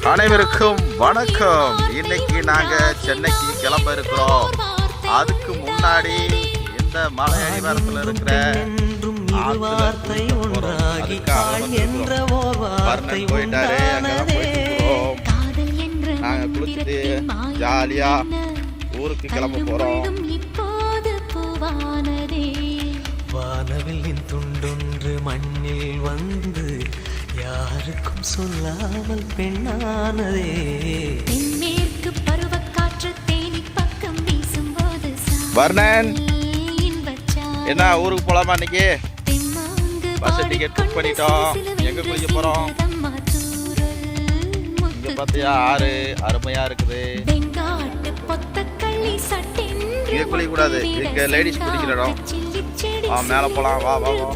அனைவருக்கும் வணக்கம். இன்னைக்கு நாங்க சென்னைக்கு கிளம்ப இருக்கிறோம். அதுக்கு முன்னாடி இந்த மலை அடிவாரத்தில் இருக்கிற போயிட்டாரு. நாங்க குளிச்சுட்டு ஜாலியா ஊருக்கு கிளம்ப போறோம். வானவில்லின் துண்டொன்று மண்ணில் வந்து யாருக்கும் சொல்லாமல் பெண்ணானதே. தென்மேற்கு பருவக்காற்று தேனி பக்கம் வீசும்போது வர்ணன் என்ன ஊருக்கு போலாமா? இன்னைக்கு பஸ் டிக்கெட் புக் பண்ணிட்டோம். எங்க குளிக்க போறோம்? இங்க பாத்தியா ஆறு அருமையா இருக்குது. இங்க குளிக்க கூடாது, இங்க லேடிஸ் குளிக்கிற இடம். மேல போலாம், வா வா வா.